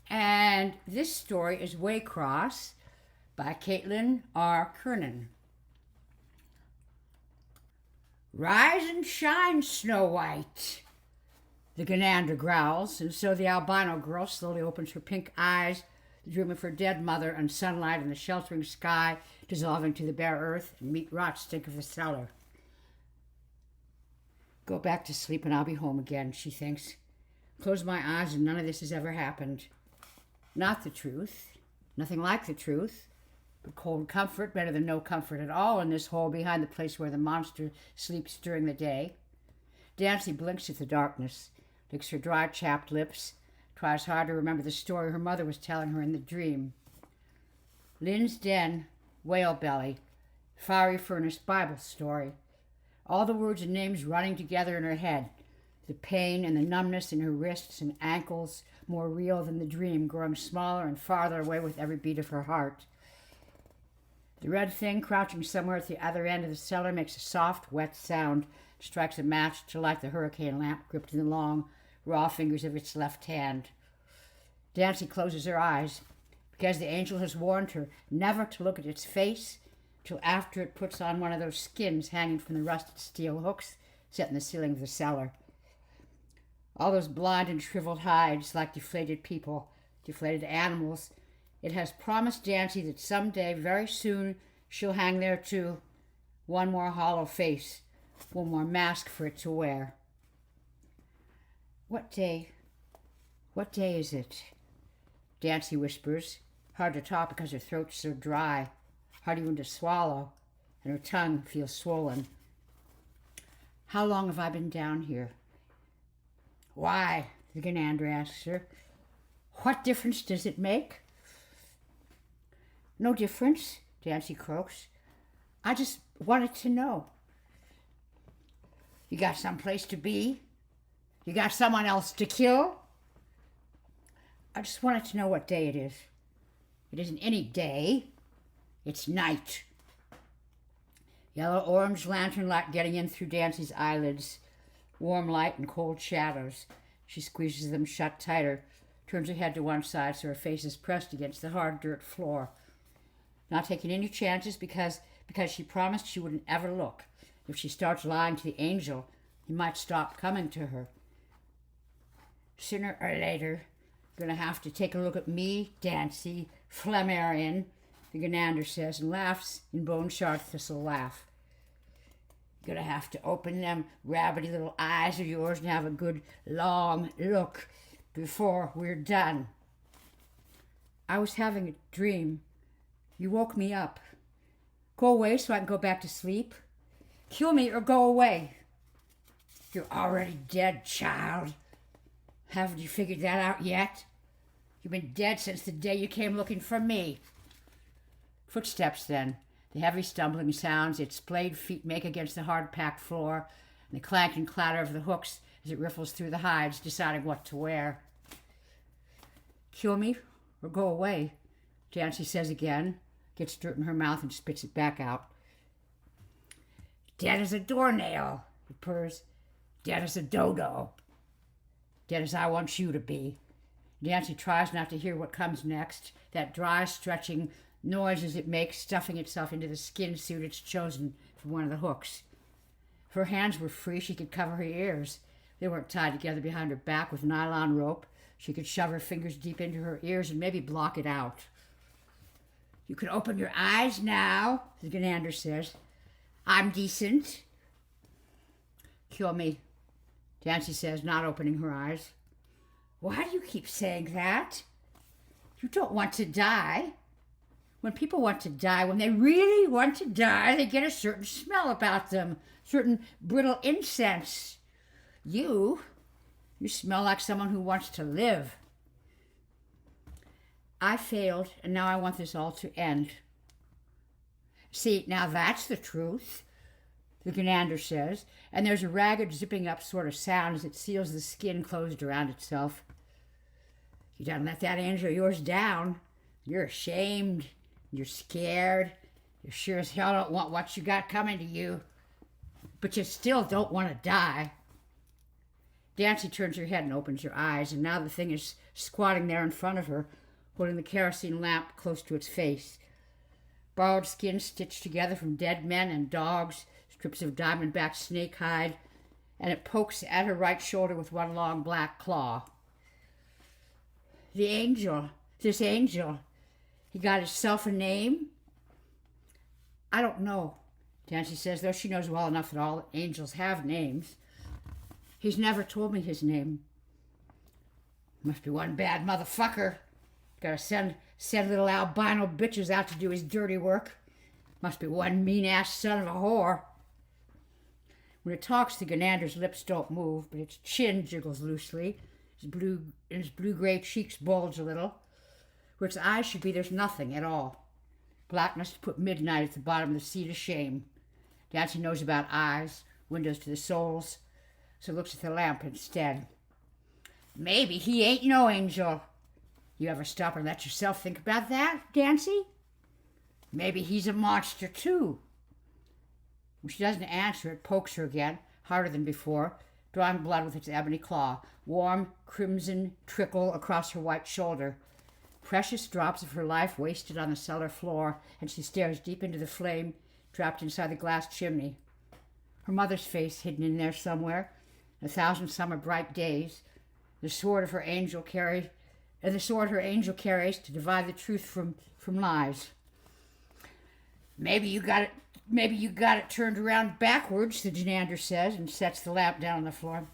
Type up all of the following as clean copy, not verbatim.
And this story is Waycross by Caitlin R. Kiernan. Rise and shine, Snow White, the Ganander growls, and so the albino girl slowly opens her pink eyes, the dream of her dead mother and sunlight in the sheltering sky dissolving to the bare earth, and meat rot stink of the cellar. Go back to sleep and I'll be home again, she thinks. Close my eyes and none of this has ever happened. Not the truth, nothing like the truth, but cold comfort, better than no comfort at all in this hole behind the place where the monster sleeps during the day. Dancy blinks at the darkness, licks her dry, chapped lips, tries hard to remember the story her mother was telling her in the dream. Lynn's Den, Whale Belly, Fiery Furnace Bible story. All the words and names running together in her head. The pain and the numbness in her wrists and ankles, more real than the dream, growing smaller and farther away with every beat of her heart. The red thing crouching somewhere at the other end of the cellar makes a soft, wet sound, strikes a match to light the hurricane lamp gripped in the long, raw fingers of its left hand. Dancy closes her eyes, because the angel has warned her never to look at its face till after it puts on one of those skins hanging from the rusted steel hooks set in the ceiling of the cellar. All those blind and shriveled hides, like deflated people, deflated animals. It has promised Dancy that someday, very soon, she'll hang there too. One more hollow face, one more mask for it to wear. What day is it? Dancy whispers, hard to talk because her throat's so dry, hard even to swallow, and her tongue feels swollen. How long have I been down here? Why? The Ganander asks her. What difference does it make? No difference, Dancy croaks. I just wanted to know. You got someplace to be? You got someone else to kill? I just wanted to know what day it is. It isn't any day. It's night. Yellow-orange lantern light getting in through Dancy's eyelids. Warm light and cold shadows. She squeezes them shut tighter, turns her head to one side so her face is pressed against the hard dirt floor. Not taking any chances because she promised she wouldn't ever look. If she starts lying to the angel, he might stop coming to her. Sooner or later, gonna have to take a look at me, Dancy, Flammarion, the Ganander says, and laughs in bone-shard thistle laugh. Gonna have to open them rabbity little eyes of yours and have a good long look before we're done. I was having a dream. You woke me up. Go away so I can go back to sleep. Kill me or go away. You're already dead, child. Haven't you figured that out yet? You've been dead since the day you came looking for me. Footsteps then. The heavy stumbling sounds its splayed feet make against the hard-packed floor, and the clank and clatter of the hooks as it riffles through the hides, deciding what to wear. Kill me or go away, Dancy says again, gets dirt in her mouth and spits it back out. Dead as a doornail, it purrs. Dead as a dodo. Dead as I want you to be. Dancy tries not to hear what comes next, that dry, stretching noises it makes, stuffing itself into the skin suit it's chosen from one of the hooks. If her hands were free, she could cover her ears. They weren't tied together behind her back with nylon rope. She could shove her fingers deep into her ears and maybe block it out. You can open your eyes now, the Ganander says. I'm decent. Kill me, Dancy says, not opening her eyes. Why do you keep saying that? You don't want to die. When people want to die, when they really want to die, they get a certain smell about them, certain brittle incense. You smell like someone who wants to live. I failed, and now I want this all to end. See, now that's the truth, the Ganander says, and there's a ragged zipping up sort of sound as it seals the skin closed around itself. You done let that angel of yours down. You're ashamed. You're scared. You sure as hell don't want what you got coming to you. But you still don't want to die. Dancy turns her head and opens her eyes, and now the thing is squatting there in front of her, holding the kerosene lamp close to its face. Borrowed skin stitched together from dead men and dogs, strips of diamond-backed snake hide, and it pokes at her right shoulder with one long black claw. This angel, he got himself a name? I don't know, Dancy says, though she knows well enough that all angels have names. He's never told me his name. Must be one bad motherfucker. Gotta send little albino bitches out to do his dirty work. Must be one mean-ass son of a whore. When it talks, the Ganander's lips don't move, but its chin jiggles loosely. His blue-gray cheeks bulge a little. Where its eyes should be, there's nothing at all. Blackness to put midnight at the bottom of the sea to shame. Dancy knows about eyes, windows to the souls, so looks at the lamp instead. Maybe he ain't no angel. You ever stop and let yourself think about that, Dancy? Maybe he's a monster, too. When she doesn't answer, it pokes her again, harder than before, drawing blood with its ebony claw, warm, crimson trickle across her white shoulder. Precious drops of her life wasted on the cellar floor, and she stares deep into the flame, trapped inside the glass chimney. Her mother's face hidden in there somewhere, 1,000 summer bright days, the sword her angel carries to divide the truth from lies. Maybe you got it turned around backwards, the Genander says, and sets the lamp down on the floor.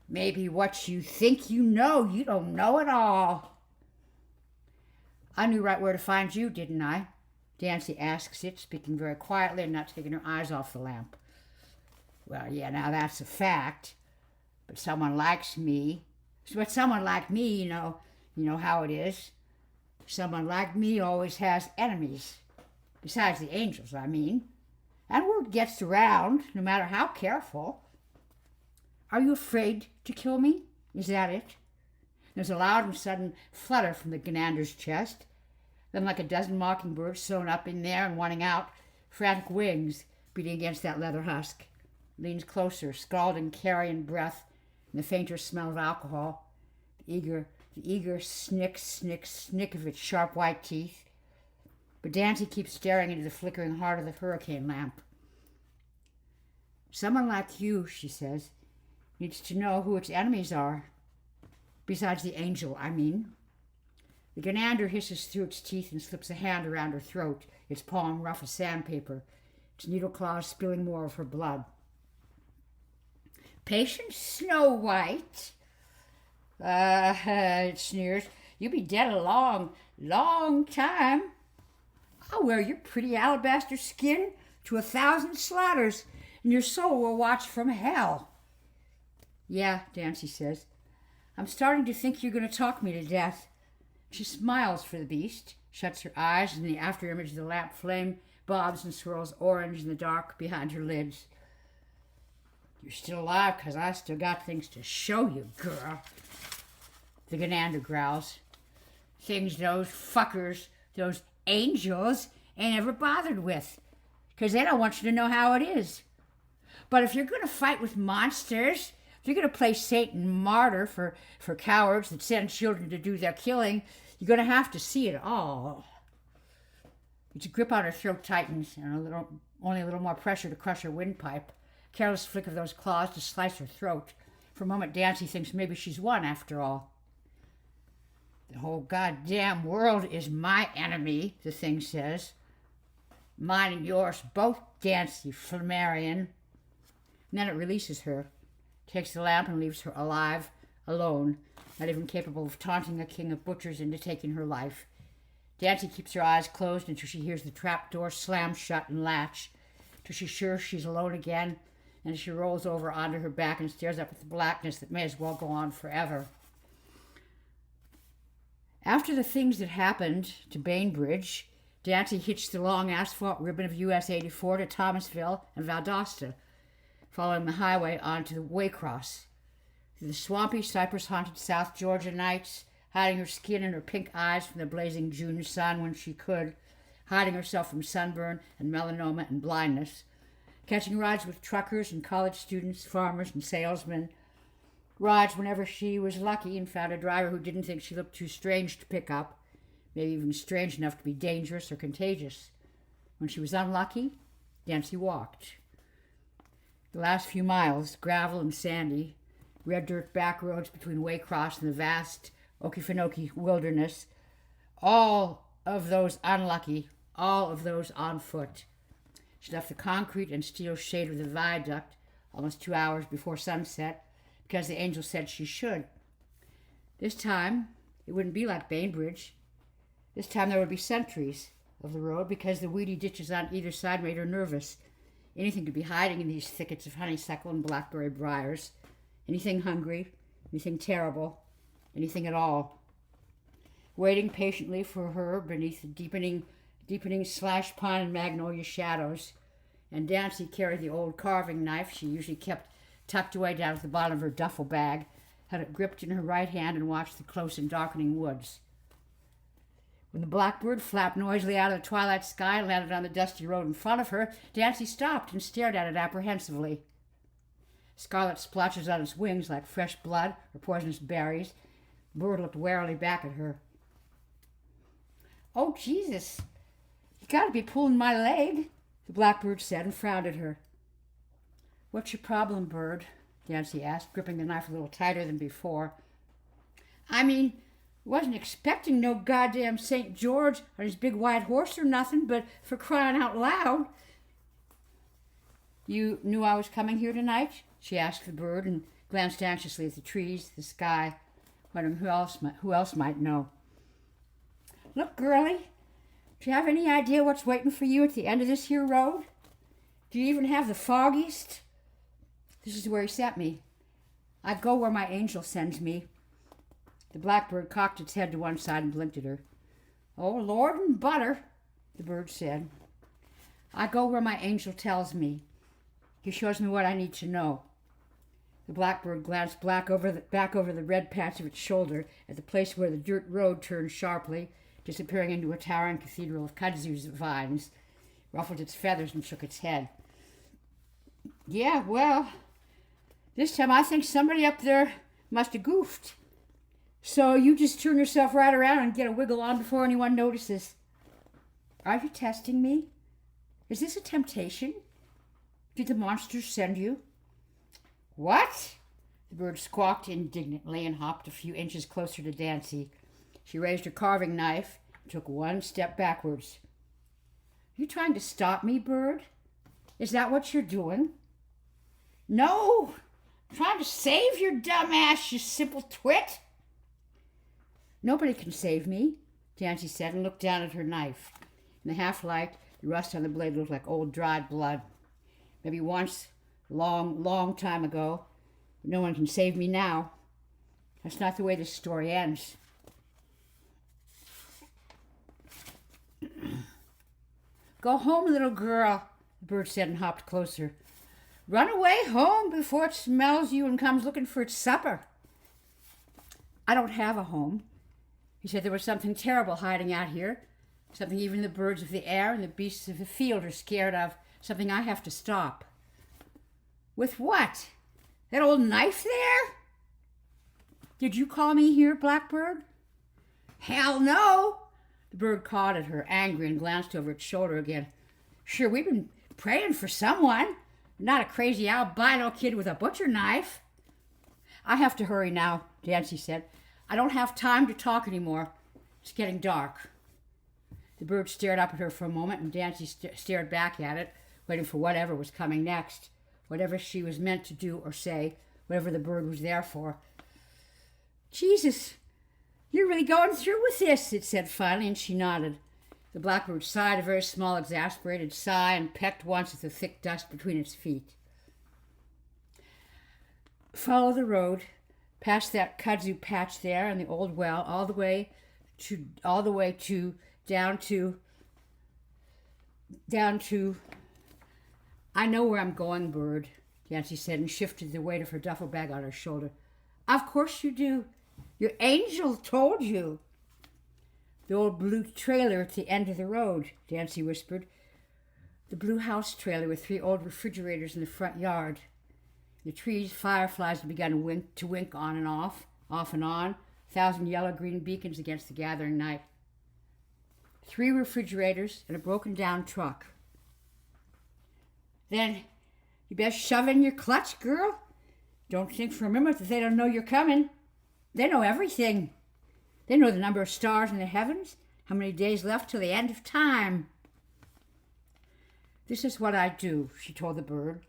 Maybe what you think you know, you don't know at all. I knew right where to find you, didn't I? Dancy asks it, speaking very quietly and not taking her eyes off the lamp. Well, yeah, now that's a fact. But someone like me, you know how it is. Someone like me always has enemies. Besides the angels, I mean. And word gets around, no matter how careful. Are you afraid to kill me? Is that it? There's a loud and sudden flutter from the Ganander's chest. Then, like a dozen mockingbirds sewn up in there and wanting out, frantic wings beating against that leather husk. Leans closer, scalding carrion breath and the fainter smell of alcohol. The eager snick, snick, snick of its sharp white teeth. But Dancy keeps staring into the flickering heart of the hurricane lamp. Someone like you, she says, needs to know who its enemies are. Besides the angel, I mean. The Ganander hisses through its teeth and slips a hand around her throat, its palm rough as sandpaper, its needle claws spilling more of her blood. Patient Snow White, it sneers. You'll be dead a long, long time. I'll wear your pretty alabaster skin to 1,000 slaughters, and your soul will watch from hell. Yeah, Dancy says. I'm starting to think you're going to talk me to death. She smiles for the beast, shuts her eyes, and the afterimage of the lamp flame bobs and swirls orange in the dark behind her lids. You're still alive because I still got things to show you, girl. The Ganander growls. Things those fuckers, those angels, ain't ever bothered with, because they don't want you to know how it is. But if you're going to fight with monsters, if you're going to play Satan martyr for cowards that send children to do their killing, you're going to have to see it all. Its grip on her throat tightens, and only a little more pressure to crush her windpipe. Careless flick of those claws to slice her throat. For a moment, Dancy thinks maybe she's won after all. The whole goddamn world is my enemy, the thing says. Mine and yours both, Dancy Flammarion. And then it releases her, takes the lamp and leaves her alive, alone, not even capable of taunting a king of butchers into taking her life. Dancy keeps her eyes closed until she hears the trap door slam shut and latch, till she's sure she's alone again, and she rolls over onto her back and stares up at the blackness that may as well go on forever. After the things that happened to Bainbridge, Dancy hitched the long asphalt ribbon of US 84 to Thomasville and Valdosta, following the highway onto the Waycross. Through the swampy, cypress-haunted South Georgia nights, hiding her skin and her pink eyes from the blazing June sun when she could, hiding herself from sunburn and melanoma and blindness, catching rides with truckers and college students, farmers and salesmen, rides whenever she was lucky and found a driver who didn't think she looked too strange to pick up, maybe even strange enough to be dangerous or contagious. When she was unlucky, Nancy walked. The last few miles, gravel and sandy, red dirt back roads between Waycross and the vast Okefenokee wilderness, all of those unlucky, all of those on foot. She left the concrete and steel shade of the viaduct almost 2 hours before sunset because the angel said she should. This time, it wouldn't be like Bainbridge. This time there would be sentries of the road because the weedy ditches on either side made her nervous. Anything could be hiding in these thickets of honeysuckle and blackberry briars. Anything hungry, anything terrible, anything at all. Waiting patiently for her beneath the deepening slash pine and magnolia shadows, and Nancy carried the old carving knife she usually kept tucked away down at the bottom of her duffel bag, had it gripped in her right hand, and watched the close and darkening woods. When the blackbird flapped noisily out of the twilight sky and landed on the dusty road in front of her, Nancy stopped and stared at it apprehensively. Scarlet splotches on its wings like fresh blood or poisonous berries. The bird looked warily back at her. "Oh, Jesus, you gotta be pulling my leg," the blackbird said and frowned at her. "What's your problem, bird?" Nancy asked, gripping the knife a little tighter than before. "I mean, wasn't expecting no goddamn St. George on his big white horse or nothing, but for crying out loud." "You knew I was coming here tonight?" she asked the bird and glanced anxiously at the trees, the sky, wondering who else might know. "Look, girlie, do you have any idea what's waiting for you at the end of this here road? Do you even have the foggiest? This is where he sent me. I go where my angel sends me." The blackbird cocked its head to one side and blinked at her. "Oh, Lord and butter," the bird said. "I go where my angel tells me. He shows me what I need to know." The blackbird glanced back over the red patch of its shoulder at the place where the dirt road turned sharply, disappearing into a towering cathedral of kudzu vines, ruffled its feathers and shook its head. "Yeah, well, this time I think somebody up there must have goofed. So you just turn yourself right around and get a wiggle on before anyone notices." "Are you testing me? Is this a temptation? Did the monsters send you?" "What?" The bird squawked indignantly and hopped a few inches closer to Nancy. She raised her carving knife and took one step backwards. "You trying to stop me, bird? Is that what you're doing?" "No, I'm trying to save your dumb ass, you simple twit." "Nobody can save me," Nancy said and looked down at her knife. In the half-light, the rust on the blade looked like old dried blood. "Maybe once, long, long time ago, but no one can save me now. That's not the way this story ends." "Go home, little girl," the bird said and hopped closer. "Run away home before it smells you and comes looking for its supper." "I don't have a home." He said there was something terrible hiding out here, something even the birds of the air and the beasts of the field are scared of, something I have to stop. "With what? That old knife there?" "Did you call me here, blackbird?" "Hell no!" The bird cawed at her, angry, and glanced over its shoulder again. "Sure, we've been praying for someone, not a crazy albino kid with a butcher knife." "I have to hurry now," Nancy said. "I don't have time to talk anymore. It's getting dark." The bird stared up at her for a moment, and Nancy stared back at it, waiting for whatever was coming next, whatever she was meant to do or say, whatever the bird was there for. "Jesus, you're really going through with this," it said finally, and she nodded. The blackbird sighed a very small, exasperated sigh and pecked once at the thick dust between its feet. "Follow the road, past that kudzu patch there and the old well, all the way to down to. "I know where I'm going, bird," Nancy said, and shifted the weight of her duffel bag on her shoulder. "Of course you do. Your angel told you." "The old blue trailer at the end of the road," Nancy whispered. "The blue house trailer with 3 old refrigerators in the front yard. The trees, fireflies had begun to wink on and off and on, 1,000 yellow-green beacons against the gathering night. 3 refrigerators and a broken-down truck. Then, you best shove in your clutch, girl. Don't think for a minute that they don't know you're coming. They know everything. They know the number of stars in the heavens, how many days left till the end of time. This is what I do, she told the bird,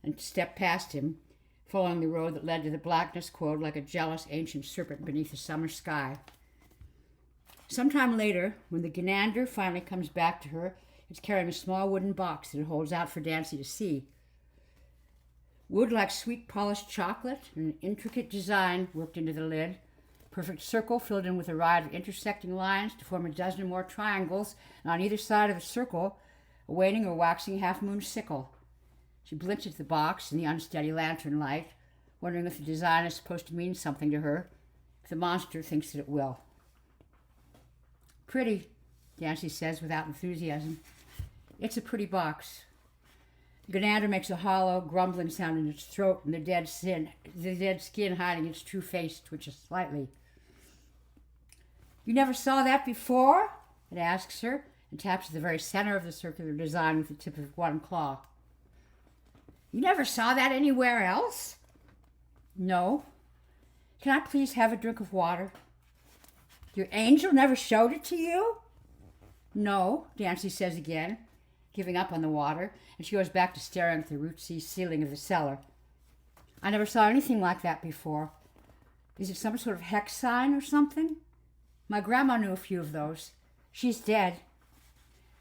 and stepped past him, following the road that led to the blackness coiled like a jealous ancient serpent beneath the summer sky. Sometime later, when the Genander finally comes back to her, it's carrying a small wooden box that it holds out for Dancy to see. Wood like sweet polished chocolate, and an intricate design worked into the lid. Perfect circle filled in with a riot of intersecting lines to form a dozen or more triangles, and on either side of the circle, a waning or waxing half-moon sickle. She blinks at the box in the unsteady lantern light, wondering if the design is supposed to mean something to her, if the monster thinks that it will. Pretty, Dancy says without enthusiasm. It's a pretty box. The Genander makes a hollow, grumbling sound in its throat, and the dead skin hiding its true face twitches slightly. You never saw that before? It asks her, and taps at the very center of the circular design with the tip of one claw. You never saw that anywhere else? No. Can I please have a drink of water? Your angel never showed it to you? No, Dancy says again, giving up on the water, and she goes back to staring at the rootsy ceiling of the cellar. I never saw anything like that before. Is it some sort of hex sign or something? My grandma knew a few of those. She's dead.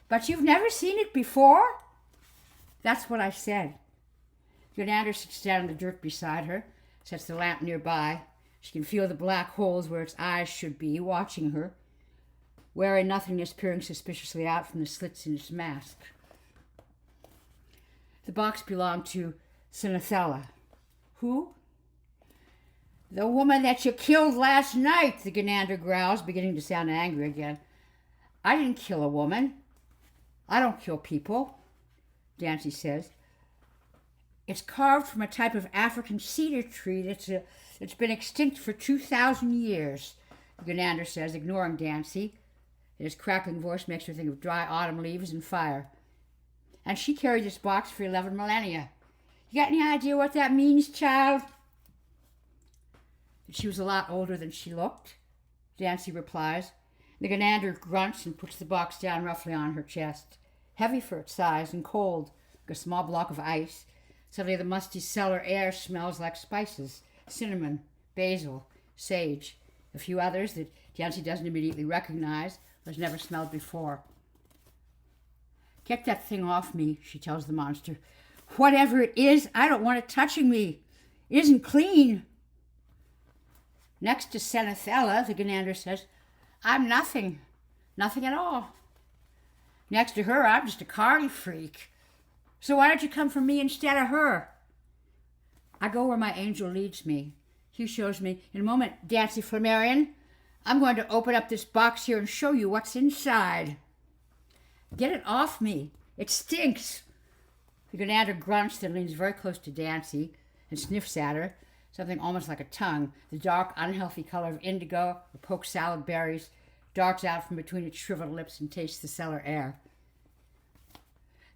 But you've never seen it before? That's what I said. Genander sits down in the dirt beside her, sets the lamp nearby. She can feel the black holes where its eyes should be, watching her, wary nothingness peering suspiciously out from the slits in its mask. The box belonged to Sinethella. Who? The woman that you killed last night, the Genander growls, beginning to sound angry again. I didn't kill a woman. I don't kill people, Dancy says. It's carved from a type of African cedar tree that's been extinct for 2,000 years, the Genander says, ignoring Dancy. His crackling voice makes her think of dry autumn leaves and fire. And she carried this box for 11 millennia. You got any idea what that means, child? That she was a lot older than she looked, Dancy replies. The Genander grunts and puts the box down roughly on her chest. Heavy for its size and cold, like a small block of ice. Suddenly the musty cellar air smells like spices, cinnamon, basil, sage, a few others that Dancy doesn't immediately recognize, or has never smelled before. Get that thing off me, she tells the monster. Whatever it is, I don't want it touching me. It isn't clean. Next to Sinethella, the Genander says, I'm nothing. Nothing at all. Next to her, I'm just a carny freak. So why don't you come for me instead of her? I go where my angel leads me. He shows me. In a moment, Dancy Flammarion, I'm going to open up this box here and show you what's inside. Get it off me. It stinks. The Genander grunts, then leans very close to Dancy and sniffs at her, something almost like a tongue. The dark, unhealthy color of indigo or poke salad berries darts out from between its shriveled lips and tastes the cellar air.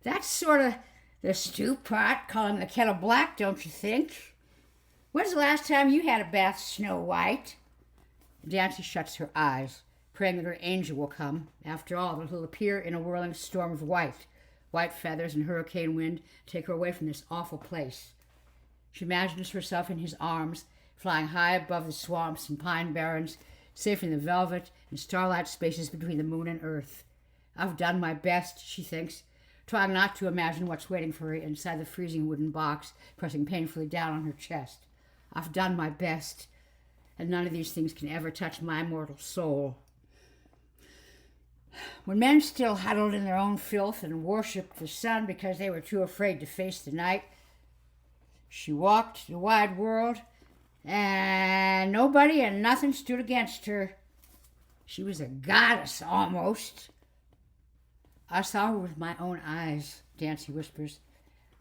That's sort of the stew pot, calling the kettle black, don't you think? When's the last time you had a bath, Snow White? Dancy shuts her eyes, praying that her angel will come. After all, that he'll appear in a whirling storm of white. White feathers and hurricane wind take her away from this awful place. She imagines herself in his arms, flying high above the swamps and pine barrens, safe in the velvet and starlight spaces between the moon and earth. I've done my best, she thinks, trying not to imagine what's waiting for her inside the freezing wooden box, pressing painfully down on her chest. I've done my best, and none of these things can ever touch my mortal soul. When men still huddled in their own filth and worshipped the sun because they were too afraid to face the night, she walked the wide world, and nobody and nothing stood against her. She was a goddess, almost. I saw her with my own eyes, Dancy whispers.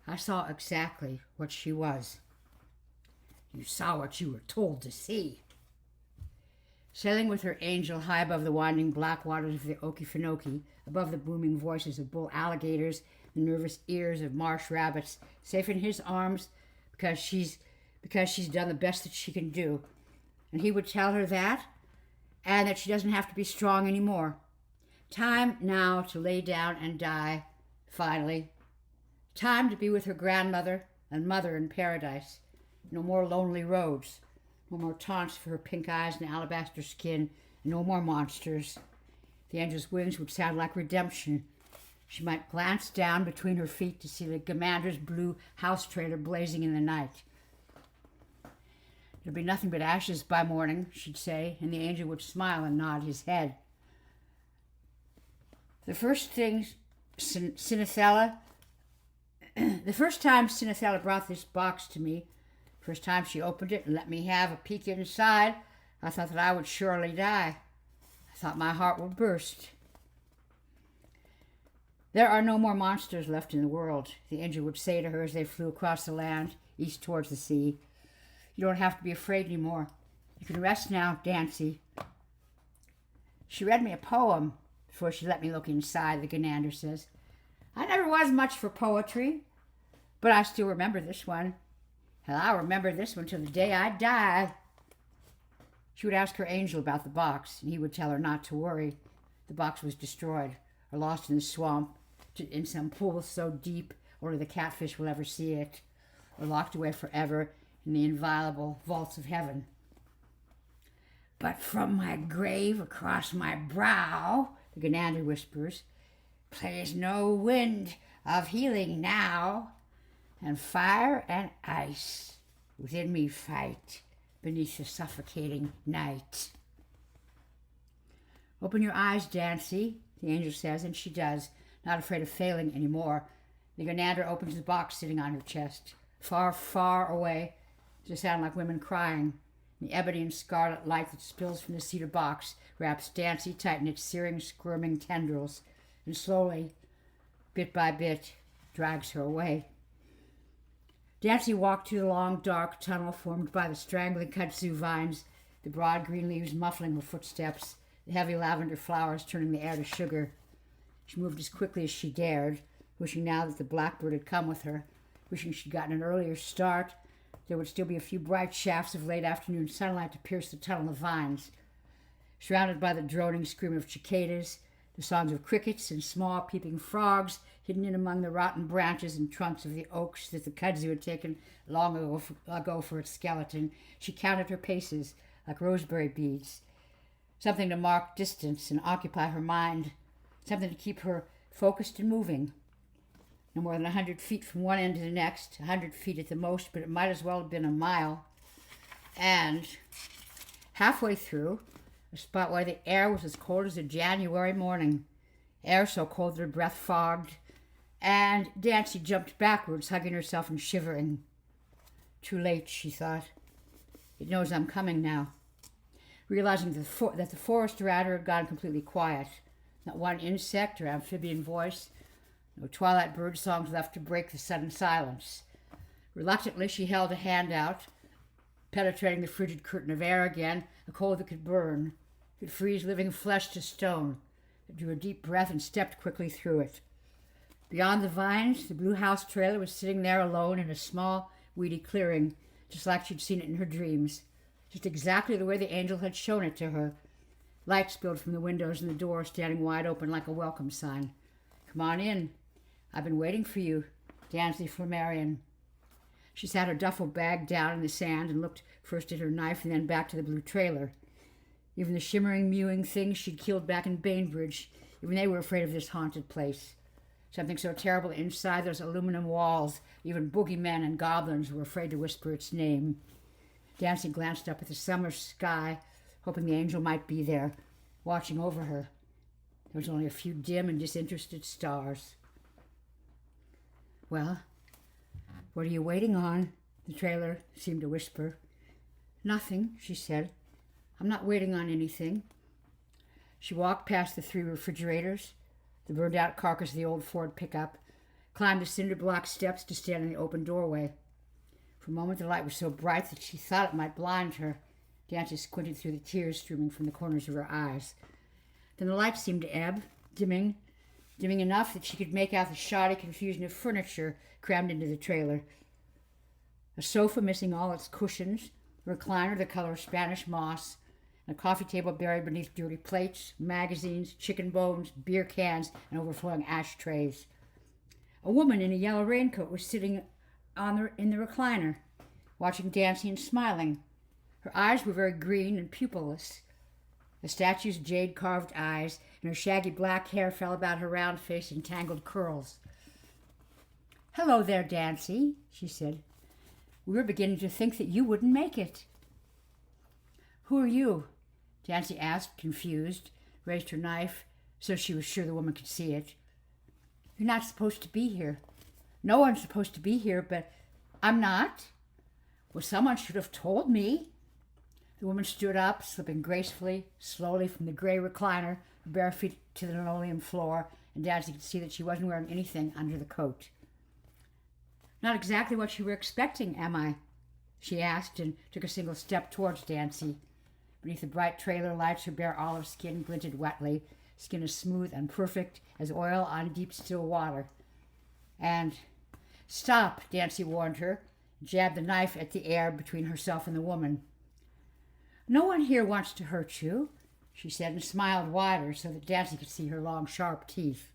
I saw exactly what she was. You saw what you were told to see. Sailing with her angel high above the winding black waters of the Okefenokee, above the booming voices of bull alligators, the nervous ears of marsh rabbits, safe in his arms because she's done the best that she can do. And he would tell her that, and that she doesn't have to be strong anymore. Time now to lay down and die, finally. Time to be with her grandmother and mother in paradise. No more lonely roads. No more taunts for her pink eyes and alabaster skin. And no more monsters. The angel's wings would sound like redemption. She might glance down between her feet to see the commander's blue house trailer blazing in the night. There'll be nothing but ashes by morning, she'd say, and the angel would smile and nod his head. The first time Sinethella brought this box to me, first time she opened it and let me have a peek inside, I thought that I would surely die. I thought my heart would burst. There are no more monsters left in the world, the angel would say to her as they flew across the land, east towards the sea. You don't have to be afraid anymore. You can rest now, Dancy. She read me a poem before she let me look inside, the Ganander says. I never was much for poetry, but I still remember this one. Hell, I'll remember this one till the day I die. She would ask her angel about the box, and he would tell her not to worry. The box was destroyed, or lost in the swamp, in some pool so deep only the catfish will ever see it, or locked away forever in the inviolable vaults of heaven. But from my grave across my brow, the Ganander whispers, plays no wind of healing now, and fire and ice within me fight beneath the suffocating night. Open your eyes, Dancy, the angel says, and she does, not afraid of failing anymore. The Ganander opens the box sitting on her chest. Far, far away, there's a sound like women crying. The ebony and scarlet light that spills from the cedar box wraps Dancy tight in its searing, squirming tendrils, and slowly, bit by bit, drags her away. Dancy walked through the long, dark tunnel formed by the strangling kudzu vines, the broad green leaves muffling her footsteps, the heavy lavender flowers turning the air to sugar. She moved as quickly as she dared, wishing now that the blackbird had come with her, wishing she'd gotten an earlier start. There would still be a few bright shafts of late afternoon sunlight to pierce the tunnel of vines. Surrounded by the droning scream of cicadas, the songs of crickets and small peeping frogs hidden in among the rotten branches and trunks of the oaks that the kudzu had taken long ago for its skeleton, she counted her paces like roseberry beads, something to mark distance and occupy her mind, something to keep her focused and moving. No more than 100 feet from one end to the next, 100 feet at the most, but it might as well have been a mile. And halfway through, a spot where the air was as cold as a January morning, air so cold that her breath fogged, and Dancy jumped backwards, hugging herself and shivering. Too late, she thought. It knows I'm coming now. Realizing that the forest around her had gone completely quiet. Not one insect or amphibian voice, no twilight bird songs left to break the sudden silence. Reluctantly, she held a hand out, penetrating the frigid curtain of air again, a cold that could burn, could freeze living flesh to stone. It drew a deep breath and stepped quickly through it. Beyond the vines, the blue house trailer was sitting there alone in a small, weedy clearing, just like she'd seen it in her dreams, just exactly the way the angel had shown it to her. Light spilled from the windows and the door standing wide open like a welcome sign. Come on in. I've been waiting for you, Dancy Flammarion. She sat her duffel bag down in the sand and looked first at her knife and then back to the blue trailer. Even the shimmering, mewing things she'd killed back in Bainbridge, even they were afraid of this haunted place. Something so terrible inside those aluminum walls, even boogeymen and goblins were afraid to whisper its name. Dancy glanced up at the summer sky, hoping the angel might be there, watching over her. There was only a few dim and disinterested stars. Well, what are you waiting on? The trailer seemed to whisper. Nothing, she said. I'm not waiting on anything. She walked past the 3 refrigerators, the burned-out carcass of the old Ford pickup, climbed the cinder block steps to stand in the open doorway. For a moment, the light was so bright that she thought it might blind her. Dancy squinted through the tears streaming from the corners of her eyes. Then the light seemed to ebb, dimming enough that she could make out the shoddy confusion of furniture crammed into the trailer. A sofa missing all its cushions, a recliner the color of Spanish moss, and a coffee table buried beneath dirty plates, magazines, chicken bones, beer cans, and overflowing ashtrays. A woman in a yellow raincoat was sitting in the recliner, watching Dancy and smiling. Her eyes were very green and pupilless. The statue's jade-carved eyes and her shaggy black hair fell about her round face in tangled curls. "Hello there, Dancy," she said. "We were beginning to think that you wouldn't make it." "Who are you?" Dancy asked, confused, raised her knife so she was sure the woman could see it. "You're not supposed to be here." "No one's supposed to be here, but I'm not." "Well, someone should have told me." The woman stood up, slipping gracefully, slowly from the gray recliner, her bare feet to the linoleum floor, and Dancy could see that she wasn't wearing anything under the coat. "Not exactly what you were expecting, am I?" she asked, and took a single step towards Dancy. Beneath the bright trailer lights, her bare olive skin glinted wetly, skin as smooth and perfect as oil on deep still water. And, "Stop," Dancy warned her, and jabbed the knife at the air between herself and the woman. "No one here wants to hurt you," she said, and smiled wider so that Dancy could see her long, sharp teeth.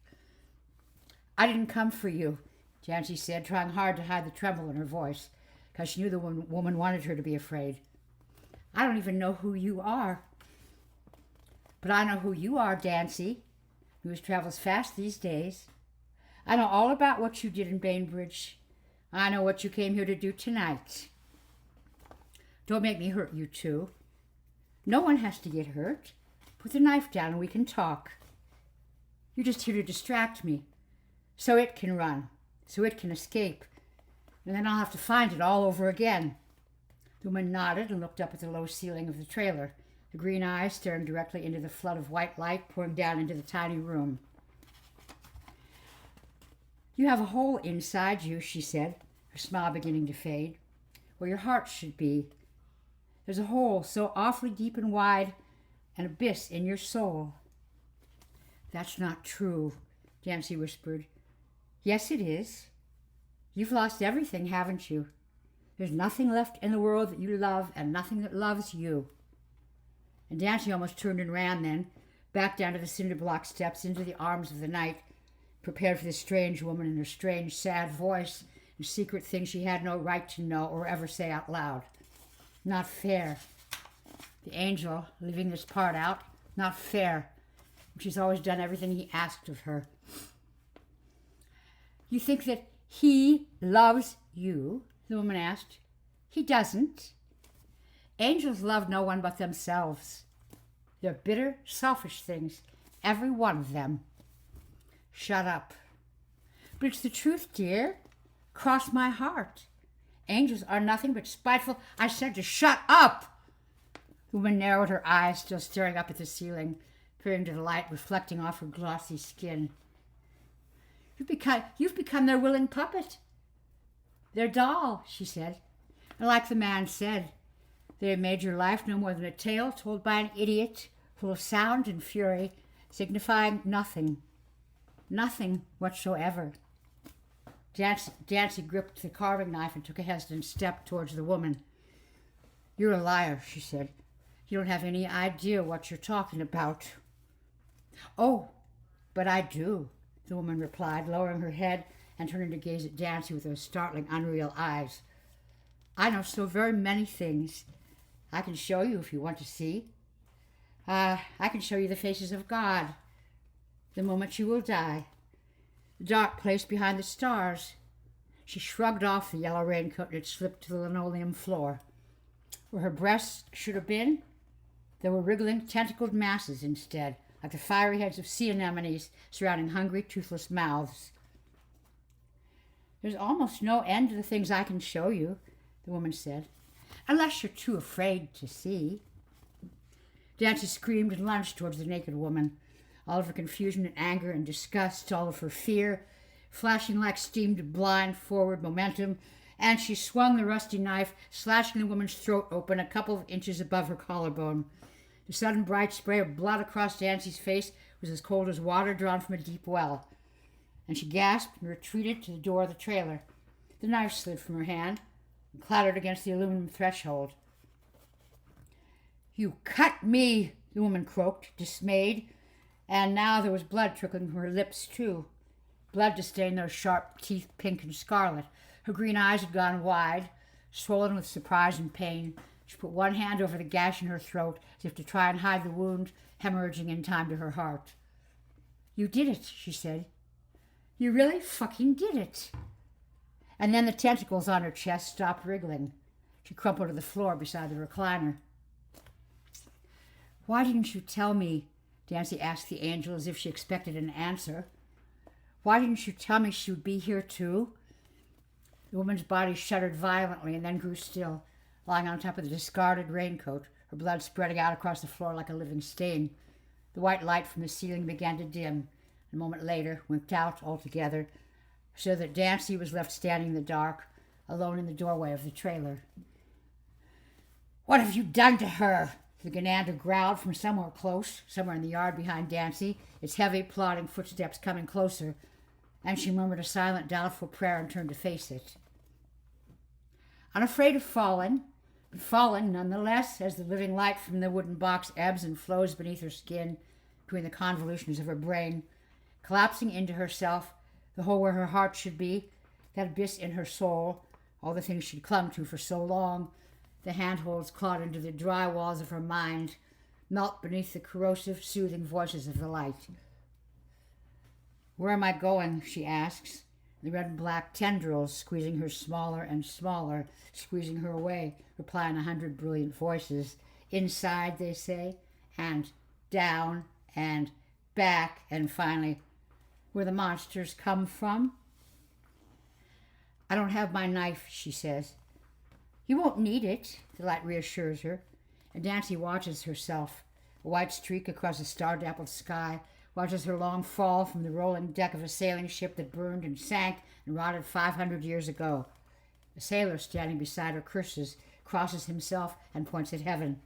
"I didn't come for you," Dancy said, trying hard to hide the tremble in her voice, because she knew the woman wanted her to be afraid. "I don't even know who you are." "But I know who you are, Dancy. News travels fast these days. I know all about what you did in Bainbridge. I know what you came here to do tonight." "Don't make me hurt you too." "No one has to get hurt. Put the knife down and we can talk." "You're just here to distract me, so it can run, so it can escape, and then I'll have to find it all over again." The woman nodded and looked up at the low ceiling of the trailer, the green eyes staring directly into the flood of white light pouring down into the tiny room. "You have a hole inside you," she said, her smile beginning to fade, "where your heart should be. There's a hole so awfully deep and wide, an abyss in your soul." "That's not true," Dancy whispered. "Yes, it is. You've lost everything, haven't you? There's nothing left in the world that you love and nothing that loves you." And Dancy almost turned and ran then, back down to the cinder block steps into the arms of the night, prepared for this strange woman and her strange, sad voice and secret things she had no right to know or ever say out loud. Not fair. The angel, leaving this part out, not fair. She's always done everything he asked of her. "You think that he loves you?" the woman asked. "He doesn't. Angels love no one but themselves. They're bitter, selfish things, every one of them." "Shut up." "But it's the truth, dear. Cross my heart. Angels are nothing but spiteful—" "I said to shut up!" The woman narrowed her eyes, still staring up at the ceiling, peering to the light reflecting off her glossy skin. You've become their willing puppet. Their doll," she said. "And like the man said, they have made your life no more than a tale told by an idiot, full of sound and fury, signifying nothing. Nothing whatsoever." Dancy gripped the carving knife and took a hesitant step towards the woman. "You're a liar," she said. "You don't have any idea what you're talking about." "Oh, but I do," the woman replied, lowering her head and turning to gaze at Dancy with those startling, unreal eyes. "I know so very many things. I can show you if you want to see. I can show you the faces of God, the moment you will die, the dark place behind the stars." She shrugged off the yellow raincoat and it slipped to the linoleum floor. Where her breasts should have been, there were wriggling, tentacled masses instead, like the fiery heads of sea anemones surrounding hungry, toothless mouths. "There's almost no end to the things I can show you," the woman said, "unless you're too afraid to see." Dancy screamed and lunged towards the naked woman, all of her confusion and anger and disgust, all of her fear, flashing like steam to blind forward momentum and she swung the rusty knife, slashing the woman's throat open a couple of inches above her collarbone. The sudden bright spray of blood across Nancy's face was as cold as water drawn from a deep well, and she gasped and retreated to the door of the trailer. The knife slid from her hand and clattered against the aluminum threshold. "You cut me," the woman croaked, dismayed, and now there was blood trickling from her lips, too. Blood to stain those sharp teeth pink and scarlet. Her green eyes had gone wide, swollen with surprise and pain. She put one hand over the gash in her throat, as if to try and hide the wound hemorrhaging in time to her heart. "You did it," she said. "You really fucking did it." And then the tentacles on her chest stopped wriggling. She crumpled to the floor beside the recliner. "Why didn't you tell me?" Nancy asked the angel as if she expected an answer. "Why didn't you tell me she would be here too?" The woman's body shuddered violently and then grew still, lying on top of the discarded raincoat, her blood spreading out across the floor like a living stain. The white light from the ceiling began to dim, and a moment later winked out altogether, so that Nancy was left standing in the dark, alone in the doorway of the trailer. "What have you done to her?" The Ganander growled from somewhere close, somewhere in the yard behind Nancy, its heavy, plodding footsteps coming closer, and she murmured a silent, doubtful prayer and turned to face it. Unafraid of falling, but falling nonetheless as the living light from the wooden box ebbs and flows beneath her skin, between the convolutions of her brain, collapsing into herself, the hole where her heart should be, that abyss in her soul, all the things she'd clung to for so long, the handholds clawed into the dry walls of her mind, melt beneath the corrosive, soothing voices of the light. "Where am I going?" she asks, the red and black tendrils squeezing her smaller and smaller, squeezing her away, reply in 100 brilliant voices. "Inside," they say, and "down," and "back," and finally, "where the monsters come from." "I don't have my knife," she says. "You won't need it," the light reassures her, and Nancy watches herself, a white streak across a star-dappled sky, watches her long fall from the rolling deck of a sailing ship that burned and sank and rotted 500 years ago. A sailor standing beside her curses, crosses himself, and points at heaven.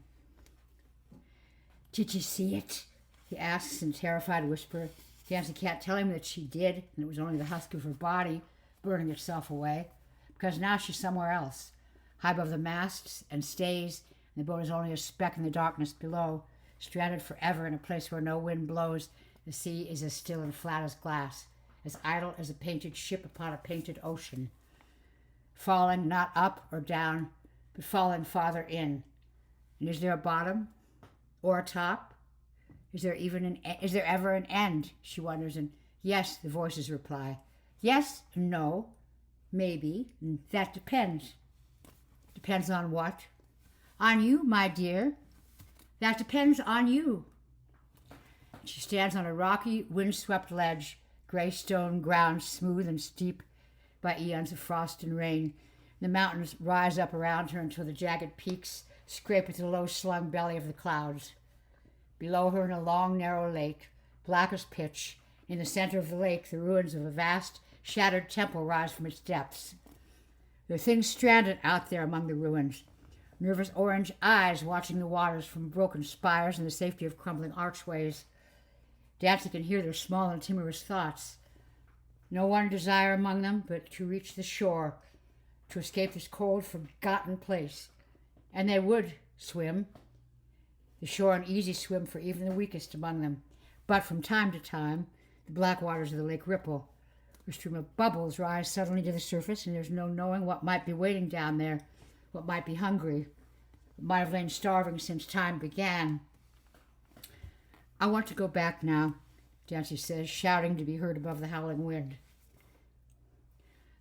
"Did you see it?" he asks in a terrified whisper. Nancy can't tell him that she did, and it was only the husk of her body burning itself away, because now she's somewhere else, high above the masts and stays, and the boat is only a speck in the darkness below, stranded forever in a place where no wind blows. The sea is as still and flat as glass, as idle as a painted ship upon a painted ocean, falling not up or down, but falling farther in. And is there a bottom or a top? Is there ever an end? She wonders, and yes, the voices reply. Yes and no, maybe, and that depends. Depends on what? On you, my dear. That depends on you. She stands on a rocky, wind-swept ledge, gray stone ground smooth and steep by eons of frost and rain. The mountains rise up around her until the jagged peaks scrape at the low-slung belly of the clouds. Below her, in a long, narrow lake, black as pitch, in the center of the lake, the ruins of a vast, shattered temple rise from its depths. There are things stranded out there among the ruins, nervous orange eyes watching the waters from broken spires and the safety of crumbling archways. Nancy can hear their small and timorous thoughts. No one desire among them but to reach the shore, to escape this cold, forgotten place. And they would swim. The shore an easy swim for even the weakest among them. But from time to time, the black waters of the lake ripple. A stream of bubbles rise suddenly to the surface, and there's no knowing what might be waiting down there, what might be hungry, what might have lain starving since time began. "I want to go back now," Nancy says, shouting to be heard above the howling wind.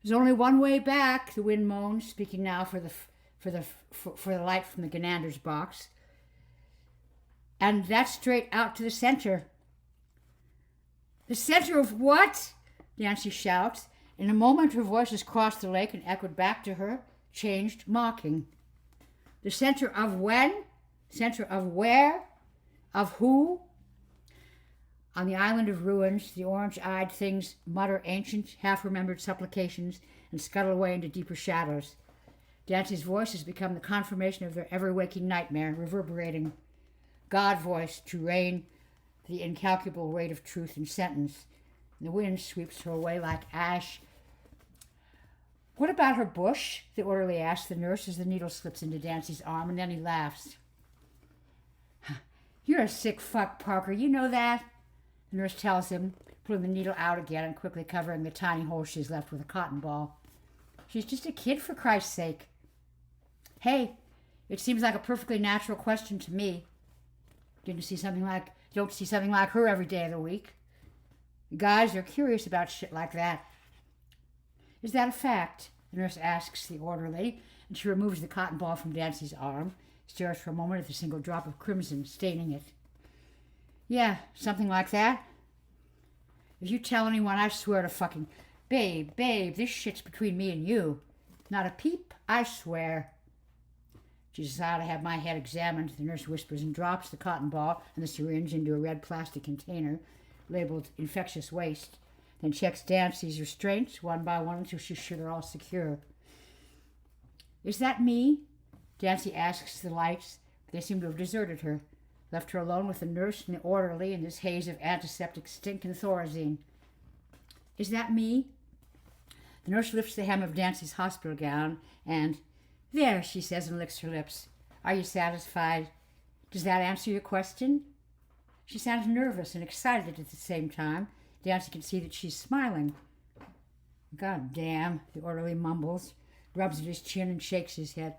"There's only one way back," the wind moans, speaking now for the light from the Ganander's box. "And that's straight out to the center." "The center of what?" Nancy shouts. In a moment, her voices crossed the lake and echoed back to her, changed, mocking. "The center of when? Center of where? Of who?" On the island of ruins, the orange-eyed things mutter ancient, half-remembered supplications and scuttle away into deeper shadows. Dancy's voice has become the confirmation of their ever-waking nightmare, reverberating. God voice to rain the incalculable weight of truth and sentence. And the wind sweeps her away like ash. What about her bush? The orderly asks the nurse as the needle slips into Dancy's arm, and then he laughs. You're a sick fuck, Parker. You know that? The nurse tells him, pulling the needle out again and quickly covering the tiny hole she's left with a cotton ball. She's just a kid, for Christ's sake. Hey, it seems like a perfectly natural question to me. Don't see something like her every day of the week. Guys are curious about shit like that. Is that a fact? The nurse asks the orderly, and she removes the cotton ball from Dancy's arm, stares for a moment at the single drop of crimson staining it. Yeah, something like that. If you tell anyone, I swear to fucking... Babe, this shit's between me and you. Not a peep, I swear. She decided to have my head examined. The nurse whispers and drops the cotton ball and the syringe into a red plastic container labeled infectious waste, then checks Dancy's restraints one by one until she's sure they're all secure. Is that me? Dancy asks the lights, but they seem to have deserted her, left her alone with the nurse and the orderly in this haze of antiseptic stink and thorazine. Is that me? The nurse lifts the hem of Dancy's hospital gown and, there, she says and licks her lips. Are you satisfied? Does that answer your question? She sounds nervous and excited at the same time. Dancy can see that she's smiling. God damn, the orderly mumbles, rubs at his chin and shakes his head.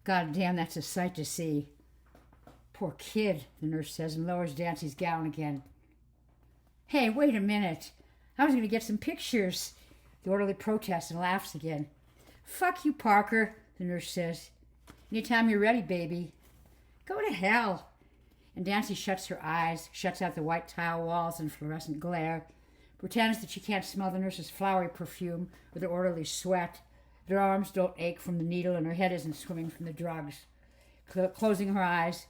God damn, that's a sight to see. Poor kid, the nurse says and lowers Dancy's gown again. Hey, wait a minute. I was going to get some pictures. The orderly protests and laughs again. Fuck you, Parker, the nurse says. Anytime you're ready, baby. Go to hell. And Dancy shuts her eyes, shuts out the white tile walls and fluorescent glare, pretends that she can't smell the nurse's flowery perfume or the orderly's sweat. Her arms don't ache from the needle and her head isn't swimming from the drugs. Closing her eyes,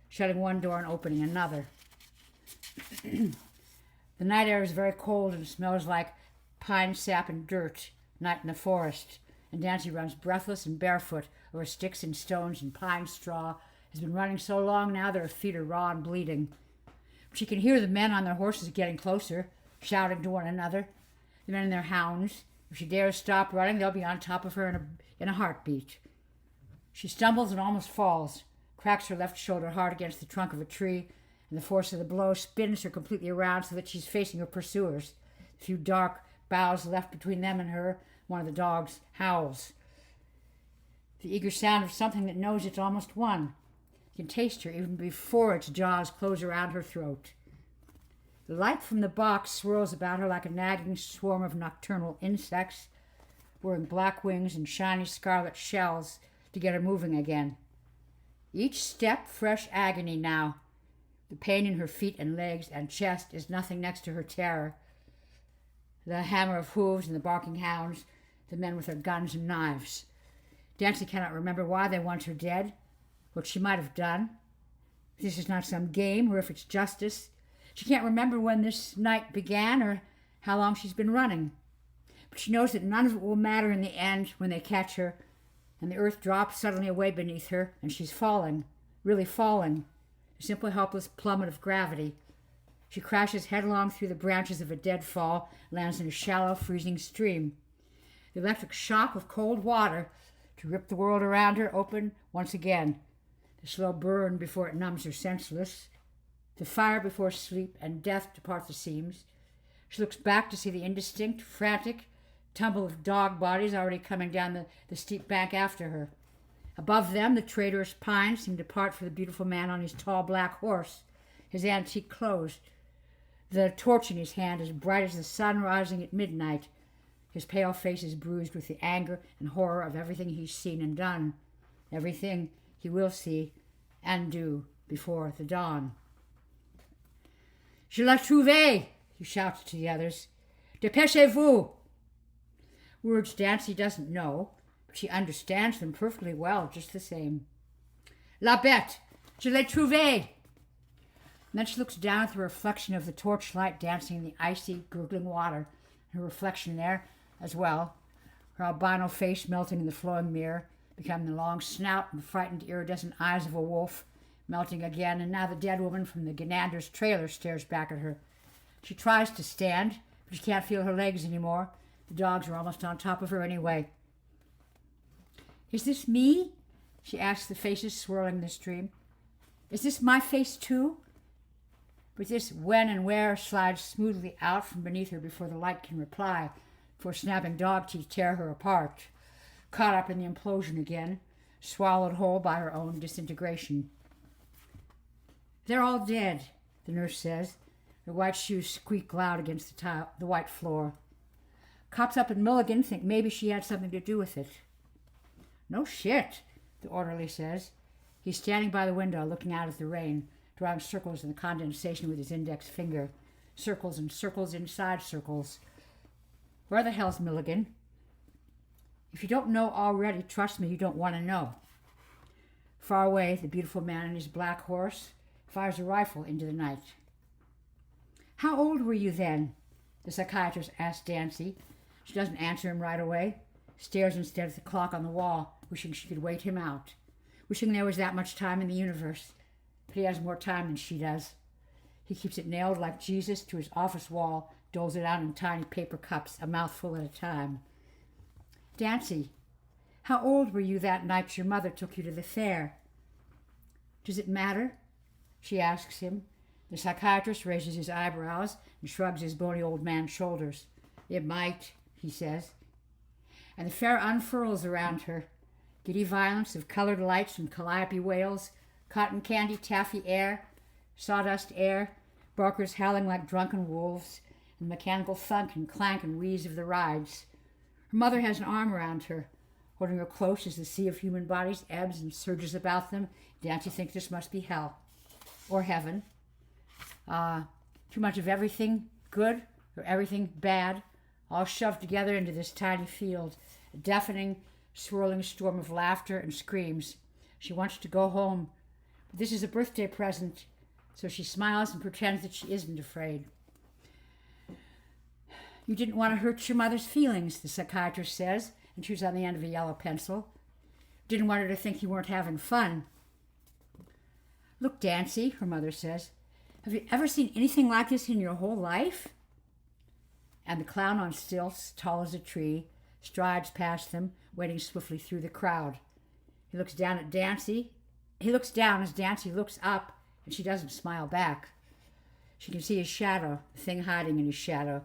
shutting one door and opening another. The night air is very cold and smells like pine sap and dirt, night in the forest, and Dancy runs breathless and barefoot over sticks and stones and pine straw, has been running so long now that her feet are raw and bleeding. She can hear the men on their horses getting closer, shouting to one another, the men and their hounds. If she dares stop running, they'll be on top of her in a heartbeat. She stumbles and almost falls, cracks her left shoulder hard against the trunk of a tree, and the force of the blow spins her completely around so that she's facing her pursuers. A few dark boughs left between them and her. One of the dogs howls. The eager sound of something that knows it's almost won. You can taste her even before its jaws close around her throat. The light from the box swirls about her like a nagging swarm of nocturnal insects, wearing black wings and shiny scarlet shells to get her moving again. Each step fresh agony now. The pain in her feet and legs and chest is nothing next to her terror. The hammer of hooves and the barking hounds, the men with their guns and knives. Dancy cannot remember why they want her dead, what she might have done. If this is not some game, or if it's justice. She can't remember when this night began or how long she's been running. But she knows that none of it will matter in the end when they catch her, and the earth drops suddenly away beneath her, and she's falling, really falling, a simple helpless plummet of gravity. She crashes headlong through the branches of a deadfall, lands in a shallow, freezing stream. The electric shock of cold water to rip the world around her open once again. The slow burn before it numbs her senseless. The fire before sleep and death depart the seams. She looks back to see the indistinct, frantic tumble of dog bodies already coming down the steep bank after her. Above them, the traitorous pines seem to part for the beautiful man on his tall black horse, his antique clothes, the torch in his hand as bright as the sun rising at midnight. His pale face is bruised with the anger and horror of everything he's seen and done, everything he will see and do before the dawn. Je l'ai trouvé, he shouts to the others. Dépêchez-vous. Words Dancy doesn't know, but she understands them perfectly well just the same. La bête, je l'ai trouvé. And then she looks down at the reflection of the torchlight dancing in the icy, gurgling water, her reflection there as well, her albino face melting in the flowing mirror, becoming the long snout and frightened, iridescent eyes of a wolf, melting again, and now the dead woman from the Ganander's trailer stares back at her. She tries to stand, but she can't feel her legs anymore. The dogs are almost on top of her anyway. Is this me? She asks the faces swirling in the stream. Is this my face too? But this when and where slides smoothly out from beneath her before the light can reply, before snapping dog teeth tear her apart, caught up in the implosion again, swallowed whole by her own disintegration. They're all dead, the nurse says. Her white shoes squeak loud against the white floor. Cops up in Milligan think maybe she had something to do with it. No shit, the orderly says. He's standing by the window looking out at the rain, drawing circles in the condensation with his index finger. Circles and circles inside circles. Where the hell's Milligan? If you don't know already, trust me, you don't want to know. Far away, the beautiful man on his black horse fires a rifle into the night. How old were you then? The psychiatrist asks Dancy. She doesn't answer him right away, stares instead at the clock on the wall, wishing she could wait him out, wishing there was that much time in the universe. But he has more time than she does. He keeps it nailed like Jesus to his office wall, doles it out in tiny paper cups, a mouthful at a time. Dancy, how old were you that night your mother took you to the fair? Does it matter? She asks him. The psychiatrist raises his eyebrows and shrugs his bony old man's shoulders. It might, he says. And the fair unfurls around her. Giddy violence of colored lights and calliope wails, cotton candy taffy air, sawdust air, barkers howling like drunken wolves, and the mechanical thunk and clank and wheeze of the rides. Her mother has an arm around her, holding her close as the sea of human bodies ebbs and surges about them. Dancy thinks this must be hell. Or heaven. Too much of everything good or everything bad, all shoved together into this tiny field, a deafening, swirling storm of laughter and screams. She wants to go home, but this is a birthday present, so she smiles and pretends that she isn't afraid. You didn't want to hurt your mother's feelings, the psychiatrist says, and chews on the end of a yellow pencil. Didn't want her to think you weren't having fun. Look, Dancy, her mother says, have you ever seen anything like this in your whole life? And the clown on stilts, tall as a tree, strides past them, wading swiftly through the crowd. He looks down at Dancy. He looks down as Dancy looks up, and she doesn't smile back. She can see his shadow, the thing hiding in his shadow,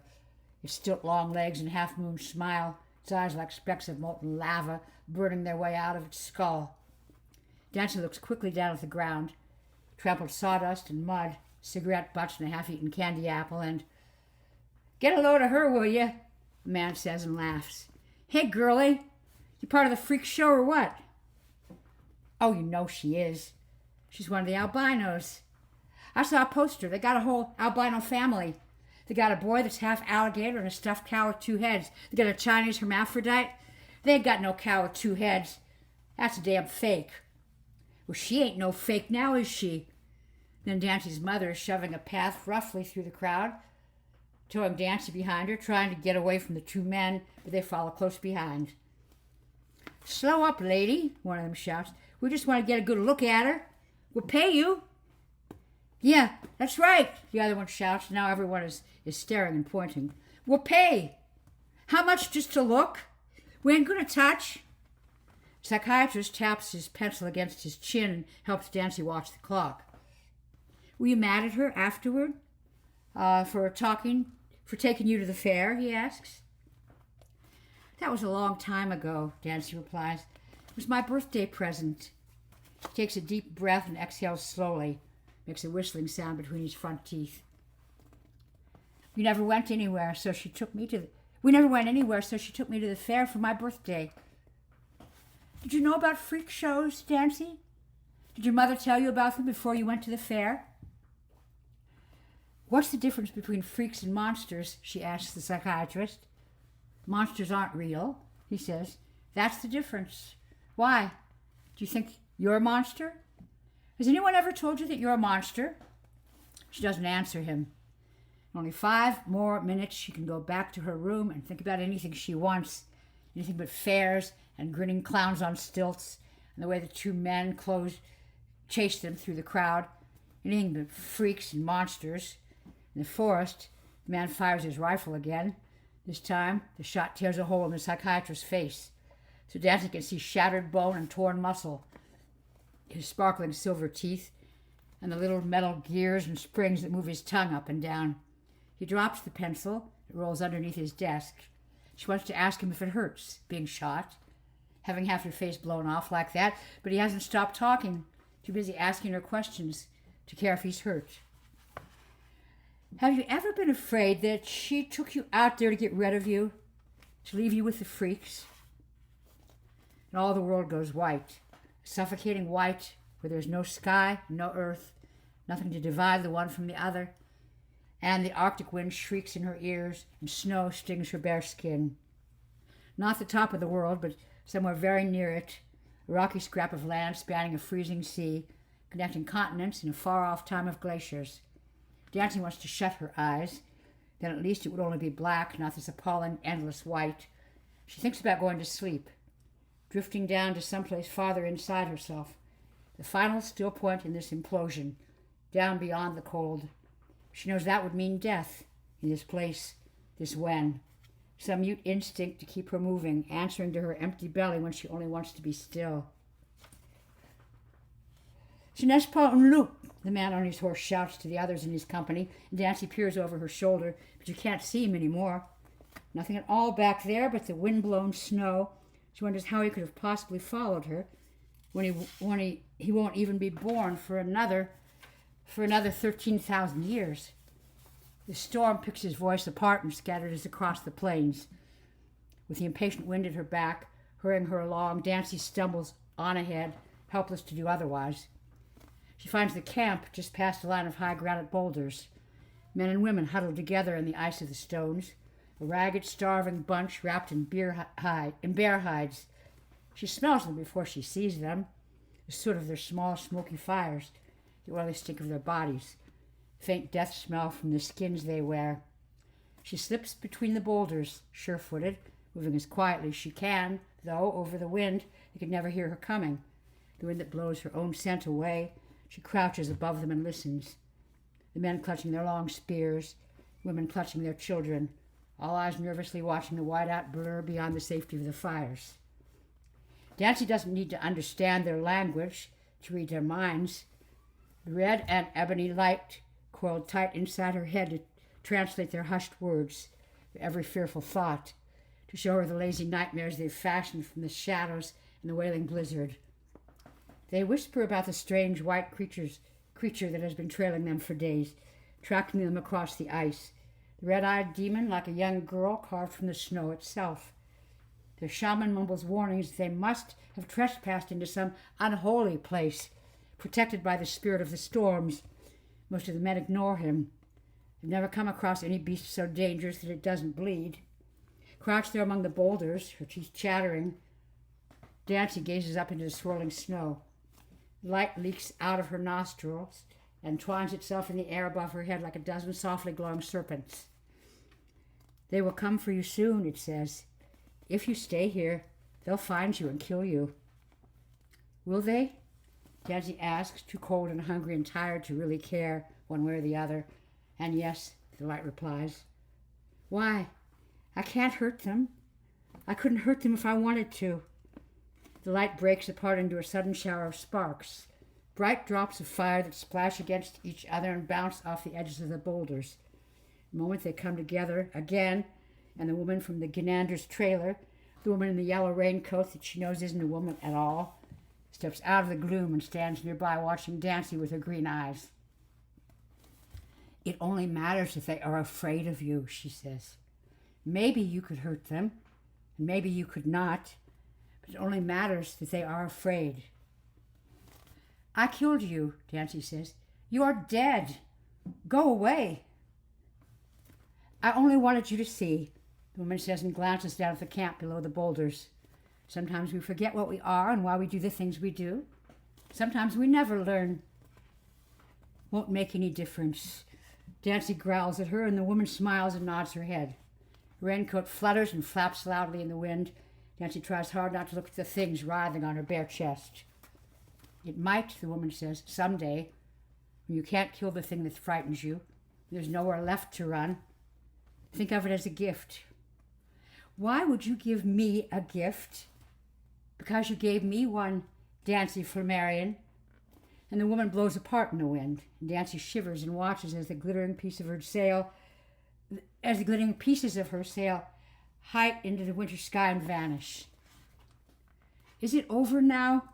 his stilt long legs and half-moon smile, its eyes like specks of molten lava burning their way out of its skull. Dancy looks quickly down at the ground, trampled sawdust and mud, cigarette butts and a half-eaten candy apple, and "Get a load of her, will you?" the man says and laughs. "Hey, girlie, you part of the freak show or what?" "Oh, you know she is. She's one of the albinos. I saw a poster. They got a whole albino family. They got a boy that's half alligator and a stuffed cow with two heads. They got a Chinese hermaphrodite. They ain't got no cow with two heads. That's a damn fake." "Well, she ain't no fake now, is she?" Then Dancy's mother is shoving a path roughly through the crowd, towing Dancy behind her, trying to get away from the two men, but they follow close behind. "Slow up, lady," one of them shouts. "We just want to get a good look at her. We'll pay you." "Yeah, that's right," the other one shouts. Now everyone is staring and pointing. "We'll pay. How much just to look? We ain't going to touch." Psychiatrist taps his pencil against his chin and helps Dancy watch the clock. "Were you mad at her afterward? For taking you to the fair?" he asks. "That was a long time ago," Dancy replies. "It was my birthday present." He takes a deep breath and exhales slowly, makes a whistling sound between his front teeth. We never went anywhere, so she took me to the fair for my birthday." "Did you know about freak shows, Dancy? Did your mother tell you about them before you went to the fair?" "What's the difference between freaks and monsters?" she asks the psychiatrist. "Monsters aren't real," he says. "That's the difference. Why? Do you think you're a monster? Has anyone ever told you that you're a monster?" She doesn't answer him. In only 5 more minutes she can go back to her room and think about anything she wants. Anything but fairs and grinning clowns on stilts, and the way the two men chased them through the crowd. Anything but freaks and monsters. In the forest, the man fires his rifle again. This time, the shot tears a hole in the psychiatrist's face, so Dancy can see shattered bone and torn muscle, his sparkling silver teeth, and the little metal gears and springs that move his tongue up and down. He drops the pencil. It rolls underneath his desk. She wants to ask him if it hurts, being shot, having half your face blown off like that, but he hasn't stopped talking, too busy asking her questions to care if he's hurt. Have you ever been afraid that she took you out there to get rid of you, to leave you with the freaks? And all the world goes white, suffocating white, where there's no sky, no earth, nothing to divide the one from the other, and the Arctic wind shrieks in her ears, and snow stings her bare skin. Not the top of the world, but somewhere very near it, a rocky scrap of land spanning a freezing sea, connecting continents in a far-off time of glaciers. Dancy wants to shut her eyes. Then at least it would only be black, not this appalling, endless white. She thinks about going to sleep, drifting down to someplace farther inside herself, the final still point in this implosion, down beyond the cold. She knows that would mean death in this place, this when. Some mute instinct to keep her moving, answering to her empty belly when she only wants to be still. "Ce n'est pas un loup," the man on his horse shouts to the others in his company, and Dancy peers over her shoulder, but you can't see him anymore. Nothing at all back there but the wind-blown snow. She wonders how he could have possibly followed her when he won't even be born for another 13,000 years. The storm picks his voice apart and scatters across the plains. With the impatient wind at her back, hurrying her along, Dancy stumbles on ahead, helpless to do otherwise. She finds the camp just past a line of high granite boulders. Men and women huddled together in the ice of the stones, a ragged, starving bunch wrapped in bear hides. She smells them before she sees them, the soot of their small, smoky fires, the oily stink of their bodies, faint death smell from the skins they wear. She slips between the boulders, sure-footed, moving as quietly as she can, though over the wind they could never hear her coming, the wind that blows her own scent away. She crouches above them and listens. The men clutching their long spears, women clutching their children, all eyes nervously watching the white-out blur beyond the safety of the fires. Dancy doesn't need to understand their language to read their minds. The red and ebony light coiled tight inside her head to translate their hushed words, their every fearful thought, to show her the lazy nightmares they've fashioned from the shadows and the wailing blizzard. They whisper about the strange white creature that has been trailing them for days, tracking them across the ice, the red-eyed demon like a young girl carved from the snow itself. Their shaman mumbles warnings that they must have trespassed into some unholy place, protected by the spirit of the storms. Most of the men ignore him. They've never come across any beast so dangerous that it doesn't bleed. Crouched there among the boulders, her teeth chattering, Dancy gazes up into the swirling snow. Light leaks out of her nostrils and twines itself in the air above her head like a dozen softly glowing serpents. "They will come for you soon," it says. "If you stay here, they'll find you and kill you." "Will they?" Dancy asks, too cold and hungry and tired to really care one way or the other. "And yes," the light replies. "Why? I can't hurt them. I couldn't hurt them if I wanted to." The light breaks apart into a sudden shower of sparks, bright drops of fire that splash against each other and bounce off the edges of the boulders. The moment they come together again, and the woman from the Genander's trailer, the woman in the yellow raincoat that she knows isn't a woman at all, steps out of the gloom and stands nearby watching Dancy with her green eyes. "It only matters if they are afraid of you," she says. "Maybe you could hurt them, and maybe you could not. But it only matters that they are afraid." "I killed you," Dancy says. "You are dead. Go away." "I only wanted you to see," the woman says and glances down at the camp below the boulders. "Sometimes we forget what we are and why we do the things we do. Sometimes we never learn." "Won't make any difference." Dancy growls at her, and the woman smiles and nods her head. Her raincoat flutters and flaps loudly in the wind, Nancy tries hard not to look at the things writhing on her bare chest. It might, the woman says, someday, when you can't kill the thing that frightens you, there's nowhere left to run. Think of it as a gift. Why would you give me a gift? Because you gave me one, Dancy Flammarion. And the woman blows apart in the wind, and Dancy shivers and watches as the glittering pieces of her sail hide into the winter sky and vanish. Is it over now?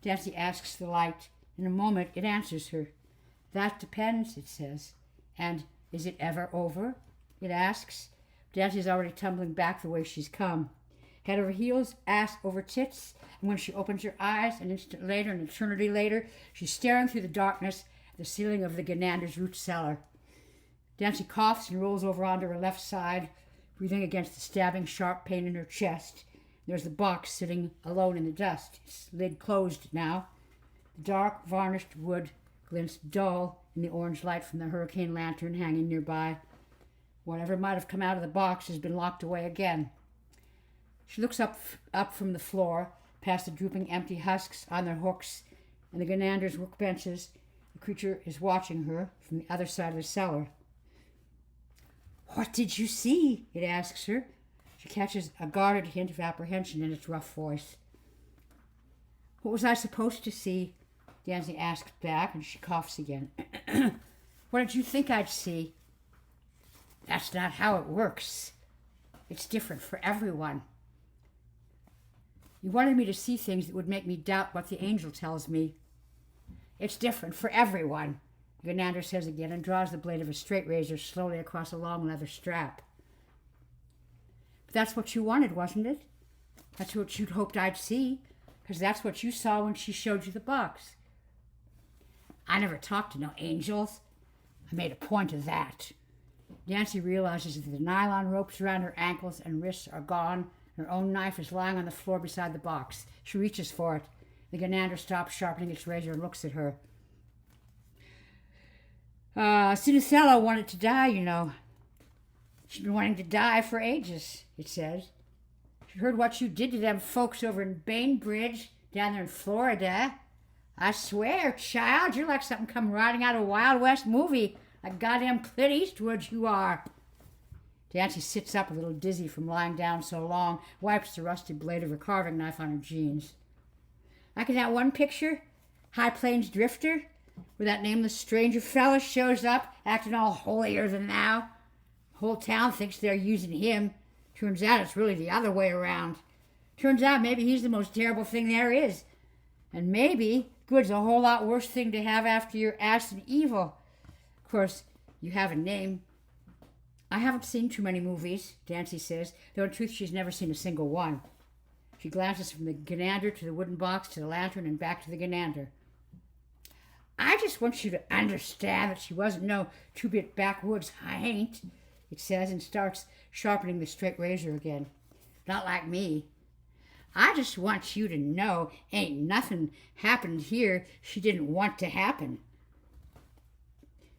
Dancy asks the light. In a moment, it answers her. That depends, it says. And is it ever over? It asks. Dancy's already tumbling back the way she's come. Head over heels, ass over tits, and when she opens her eyes, an instant later, an eternity later, she's staring through the darkness at the ceiling of the Ganander's root cellar. Dancy coughs and rolls over onto her left side, breathing against the stabbing, sharp pain in her chest. There's the box sitting alone in the dust, its lid closed now. The dark, varnished wood glints dull in the orange light from the hurricane lantern hanging nearby. Whatever might have come out of the box has been locked away again. She looks up from the floor, past the drooping empty husks on their hooks and the Ganander's workbenches. The creature is watching her from the other side of the cellar. What did you see? It asks her. She catches a guarded hint of apprehension in its rough voice. What was I supposed to see? Dancy asks back, and she coughs again. What did you think I'd see? That's not how it works. It's different for everyone. You wanted me to see things that would make me doubt what the angel tells me. It's different for everyone, Ganander says again and draws the blade of a straight razor slowly across a long leather strap. But that's what you wanted, wasn't it? That's what you'd hoped I'd see, because that's what you saw when she showed you the box. I never talked to no angels. I made a point of that. Nancy realizes that the nylon ropes around her ankles and wrists are gone. Her own knife is lying on the floor beside the box. She reaches for it. The Ganander stops sharpening its razor and looks at her. Cinicella wanted to die, you know. She's been wanting to die for ages, it says. She heard what you did to them folks over in Bainbridge, down there in Florida. I swear, child, you're like something come riding out of a Wild West movie. Like goddamn Clint Eastwood you are. Dancy sits up a little dizzy from lying down so long, wipes the rusty blade of her carving knife on her jeans. Like in that one picture, High Plains Drifter, where that nameless stranger fella shows up, acting all holier than thou. The whole town thinks they're using him. Turns out it's really the other way around. Turns out maybe he's the most terrible thing there is. And maybe good's a whole lot worse thing to have after your ass and evil. Of course, you have a name. I haven't seen too many movies, Dancy says, though in truth she's never seen a single one. She glances from the Ganander to the wooden box to the lantern and back to the Ganander. I just want you to understand that she wasn't no two-bit backwoods haint, it says, and starts sharpening the straight razor again. Not like me. I just want you to know ain't nothing happened here she didn't want to happen.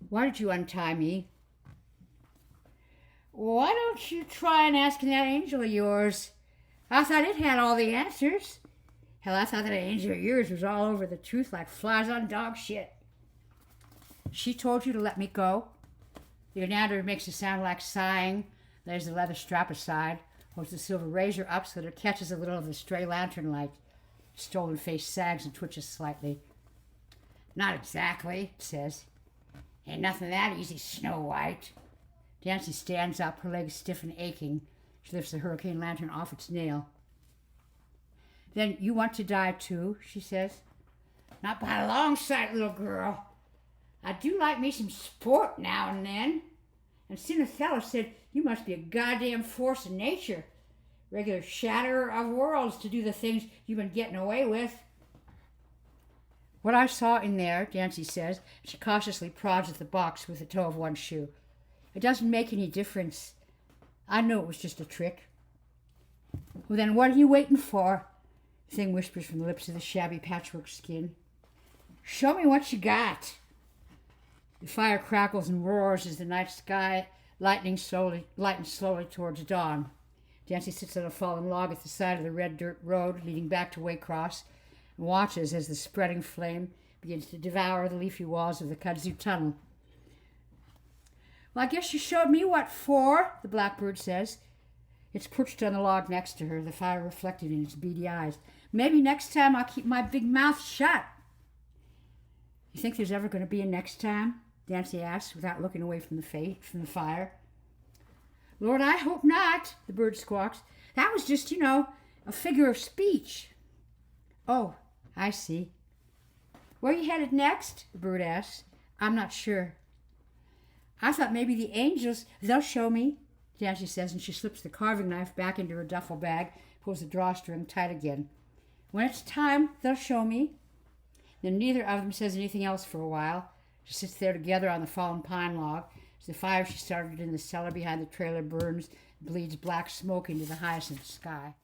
Why did you untie me? Why don't you try and asking that angel of yours? I thought it had all the answers. Hell, I thought that angel of yours was all over the truth like flies on dog shit. She told you to let me go? The Ganander makes a sound like sighing, lays the leather strap aside, holds the silver razor up so that it catches a little of the stray lantern light. Its stolen face sags and twitches slightly. Not exactly, it says. Ain't nothing that easy, Snow White. Dancy stands up, her legs stiff and aching. She lifts the hurricane lantern off its nail. Then you want to die too, she says. Not by a long sight, little girl. I do like me some sport now and then. And Cinicella said you must be a goddamn force of nature. Regular shatterer of worlds to do the things you've been getting away with. What I saw in there, Dancy says, she cautiously prods at the box with the toe of one shoe. It doesn't make any difference. I know it was just a trick. Well, then what are you waiting for? The thing whispers from the lips of the shabby patchwork skin. Show me what you got. The fire crackles and roars as the night sky lightens slowly towards dawn. Dancy sits on a fallen log at the side of the red dirt road leading back to Waycross and watches as the spreading flame begins to devour the leafy walls of the kudzu tunnel. "Well, I guess you showed me what for," the blackbird says. It's perched on the log next to her, the fire reflected in its beady eyes. "Maybe next time I'll keep my big mouth shut." "You think there's ever going to be a next time?" Dancy asks, without looking away from the fire. "Lord, I hope not," the bird squawks. "That was just, a figure of speech." "Oh, I see." "Where are you headed next?" the bird asks. "I'm not sure." "I thought maybe the angels, they'll show me," Dancy says, and she slips the carving knife back into her duffel bag, pulls the drawstring tight again. "When it's time, they'll show me." Then neither of them says anything else for a while. She sits there together on the fallen pine log as the fire she started in the cellar behind the trailer burns, bleeds black smoke into the hyacinth sky.